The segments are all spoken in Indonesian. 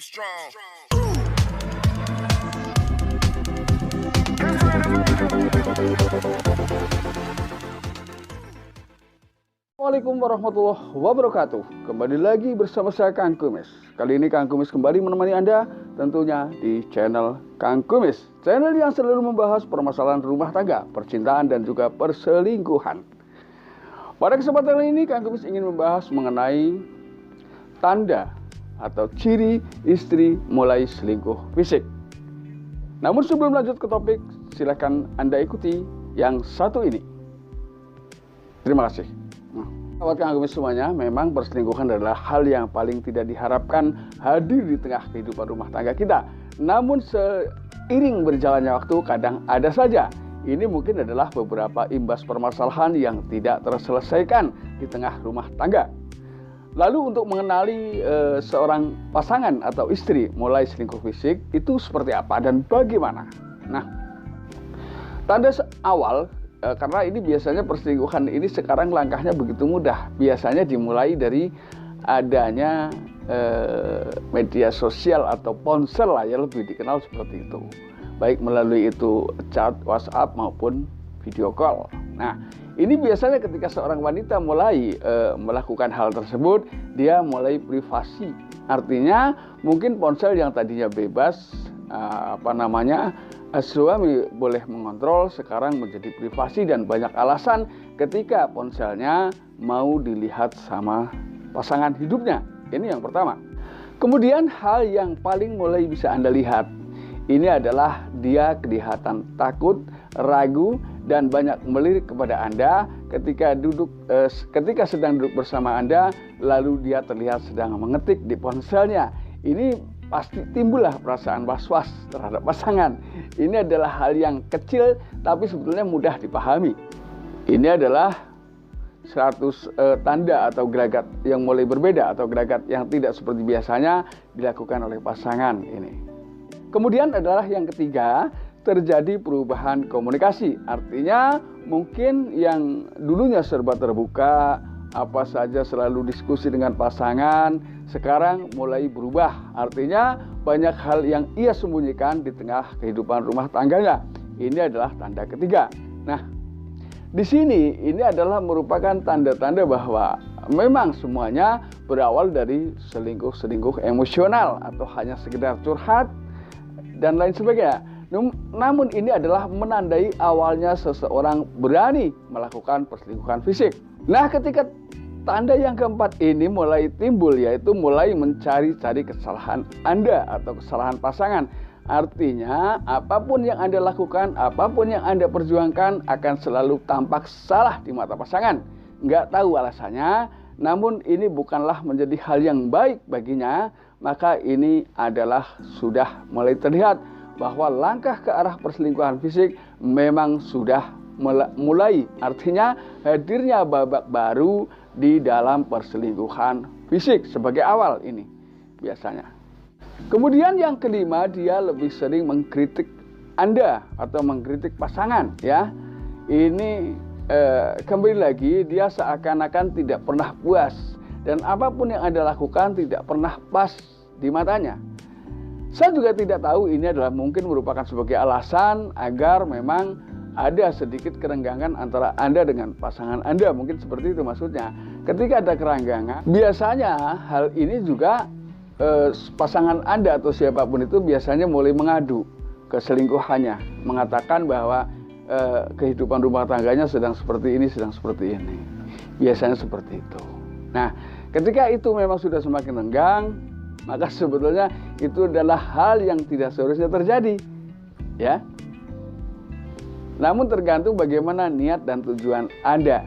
Be strong. Assalamualaikum warahmatullahi wabarakatuh. Kembali lagi bersama saya Kang Kumis. Kali ini Kang Kumis kembali menemani Anda tentunya di channel Kang Kumis. Channel yang selalu membahas permasalahan rumah tangga, percintaan dan juga perselingkuhan. Pada kesempatan ini Kang Kumis ingin membahas mengenai tanda atau ciri istri mulai selingkuh fisik. Namun sebelum lanjut ke topik, silakan Anda ikuti yang satu ini. Terima kasih. Sahabat Kang Kumis semuanya, memang perselingkuhan adalah hal yang paling tidak diharapkan hadir di tengah kehidupan rumah tangga kita. Namun seiring berjalannya waktu, kadang ada saja. Ini mungkin adalah beberapa imbas permasalahan yang tidak terselesaikan di tengah rumah tangga. Lalu untuk mengenali seorang pasangan atau istri mulai selingkuh fisik itu seperti apa dan bagaimana? Nah, tanda awal, karena ini biasanya perselingkuhan ini sekarang langkahnya begitu mudah. Biasanya dimulai dari adanya media sosial atau ponsel lah ya, lebih dikenal seperti itu. Baik melalui itu chat, WhatsApp maupun video call. Nah, ini biasanya ketika seorang wanita mulai melakukan hal tersebut, dia mulai privasi. Artinya mungkin ponsel yang tadinya bebas, suami boleh mengontrol, sekarang menjadi privasi dan banyak alasan ketika ponselnya mau dilihat sama pasangan hidupnya. Ini yang pertama. Kemudian hal yang paling mulai bisa Anda lihat, ini adalah dia kelihatan takut, ragu, dan banyak melirik kepada Anda ketika sedang duduk bersama Anda, lalu dia terlihat sedang mengetik di ponselnya. Ini pasti timbullah perasaan was-was terhadap pasangan. Ini adalah hal yang kecil tapi sebetulnya mudah dipahami. Ini adalah 100 tanda atau gelagat yang mulai berbeda atau gelagat yang tidak seperti biasanya dilakukan oleh pasangan ini. Kemudian adalah yang ketiga, terjadi perubahan komunikasi. Artinya mungkin yang dulunya serba terbuka, apa saja selalu diskusi dengan pasangan, sekarang mulai berubah. Artinya banyak hal yang ia sembunyikan di tengah kehidupan rumah tangganya. Ini adalah tanda ketiga. Nah, di sini ini adalah merupakan tanda-tanda bahwa memang semuanya berawal dari selingkuh emosional atau hanya sekedar curhat dan lain sebagainya. Namun ini adalah menandai awalnya seseorang berani melakukan perselingkuhan fisik. Nah, ketika tanda yang keempat ini mulai timbul, yaitu mulai mencari-cari kesalahan Anda atau kesalahan pasangan. Artinya apapun yang Anda lakukan, apapun yang Anda perjuangkan akan selalu tampak salah di mata pasangan. Nggak tahu alasannya, namun ini bukanlah menjadi hal yang baik baginya. Maka ini adalah sudah mulai terlihat bahwa langkah ke arah perselingkuhan fisik memang sudah mulai. Artinya hadirnya babak baru di dalam perselingkuhan fisik sebagai awal ini biasanya. Kemudian yang kelima, dia lebih sering mengkritik Anda atau mengkritik pasangan ya. Ini kembali lagi, dia seakan-akan tidak pernah puas. Dan apapun yang Anda lakukan tidak pernah pas di matanya. Saya juga tidak tahu ini adalah mungkin merupakan sebagai alasan agar memang ada sedikit kerenggangan antara Anda dengan pasangan Anda. Mungkin seperti itu maksudnya. Ketika ada kerenggangan, biasanya hal ini juga pasangan Anda atau siapapun itu biasanya mulai mengadu keselingkuhannya. Mengatakan bahwa kehidupan rumah tangganya sedang seperti ini, sedang seperti ini. Biasanya seperti itu. Nah, ketika itu memang sudah semakin renggang, maka sebetulnya itu adalah hal yang tidak seharusnya terjadi, ya. Namun tergantung bagaimana niat dan tujuan Anda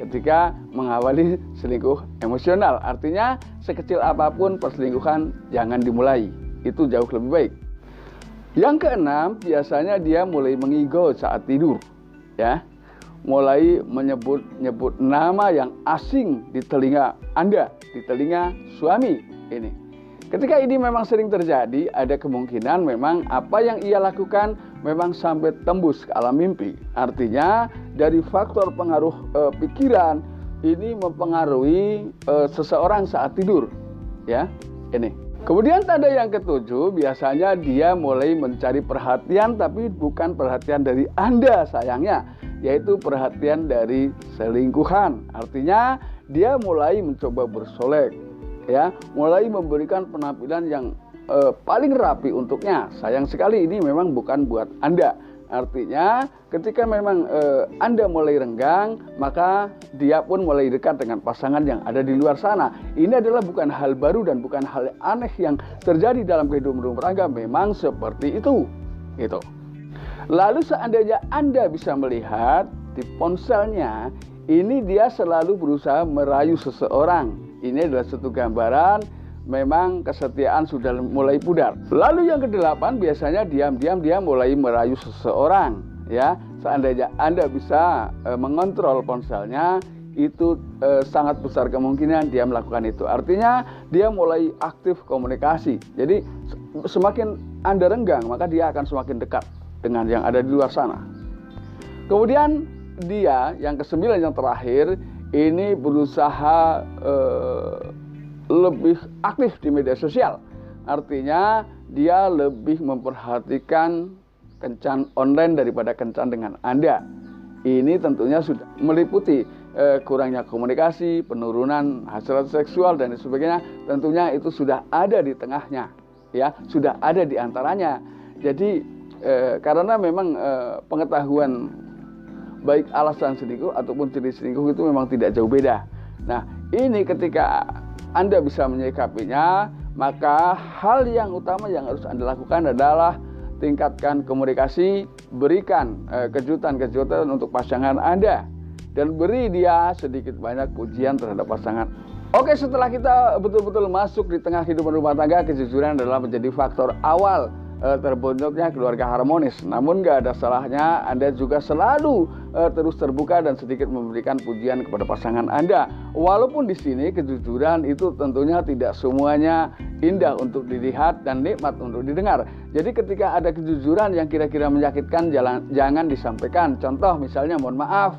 ketika mengawali selingkuh emosional. Artinya sekecil apapun perselingkuhan jangan dimulai, itu jauh lebih baik. Yang keenam, biasanya dia mulai mengigo saat tidur, ya. Mulai menyebut nama yang asing di telinga Anda, di telinga suami ini. Ketika ini memang sering terjadi, ada kemungkinan memang apa yang ia lakukan memang sampai tembus ke alam mimpi. Artinya dari faktor pengaruh pikiran ini mempengaruhi seseorang saat tidur, ya. Ini Kemudian tanda yang ketujuh, biasanya dia mulai mencari perhatian, tapi bukan perhatian dari Anda sayangnya, yaitu perhatian dari selingkuhan. Artinya dia mulai mencoba bersolek, ya, mulai memberikan penampilan yang paling rapi untuknya. Sayang sekali ini memang bukan buat Anda. Artinya ketika memang Anda mulai renggang, maka dia pun mulai dekat dengan pasangan yang ada di luar sana. Ini adalah bukan hal baru dan bukan hal aneh yang terjadi dalam kehidupan rumah tangga. Memang seperti itu. Gitu. Lalu seandainya Anda bisa melihat di ponselnya, ini dia selalu berusaha merayu seseorang. Ini adalah satu gambaran memang kesetiaan sudah mulai pudar. Lalu yang kedelapan, biasanya diam-diam dia mulai merayu seseorang, ya. Seandainya Anda bisa mengontrol ponselnya, itu sangat besar kemungkinan dia melakukan itu. Artinya dia mulai aktif komunikasi. Jadi semakin Anda renggang, maka dia akan semakin dekat dengan yang ada di luar sana. Kemudian dia yang kesembilan, yang terakhir, ini berusaha lebih aktif di media sosial. Artinya dia lebih memperhatikan kencan online daripada kencan dengan Anda. Ini tentunya sudah meliputi kurangnya komunikasi, penurunan hasrat seksual dan sebagainya. Tentunya itu sudah ada di tengahnya, ya, sudah ada di antaranya. Jadi karena memang pengetahuan baik alasan selingkuh ataupun jenis selingkuh itu memang tidak jauh beda. Nah, ini ketika Anda bisa menyikapinya, maka hal yang utama yang harus Anda lakukan adalah tingkatkan komunikasi, berikan kejutan-kejutan untuk pasangan Anda, dan beri dia sedikit banyak pujian terhadap pasangan. Oke, setelah kita betul-betul masuk di tengah kehidupan rumah tangga, kejujuran adalah menjadi faktor awal terbentuknya keluarga harmonis. Namun gak ada salahnya Anda juga selalu terus terbuka dan sedikit memberikan pujian kepada pasangan Anda. Walaupun di sini kejujuran itu tentunya tidak semuanya indah untuk dilihat dan nikmat untuk didengar. Jadi ketika ada kejujuran yang kira-kira menyakitkan, jangan disampaikan. Contoh misalnya, mohon maaf,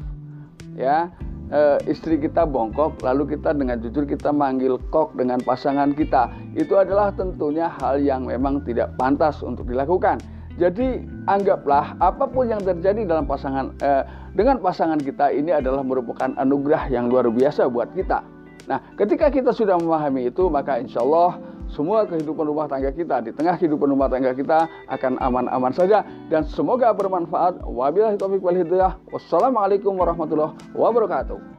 ya, istri kita bongkok, lalu kita dengan jujur kita manggil kok dengan pasangan kita, itu adalah tentunya hal yang memang tidak pantas untuk dilakukan. Jadi anggaplah apapun yang terjadi dalam dengan pasangan kita ini adalah merupakan anugerah yang luar biasa buat kita. Nah, ketika kita sudah memahami itu, maka insya Allah semua kehidupan rumah tangga kita, di tengah kehidupan rumah tangga kita akan aman-aman saja dan semoga bermanfaat. Wabillahi taufiq wal hidayah. Wassalamualaikum warahmatullahi wabarakatuh.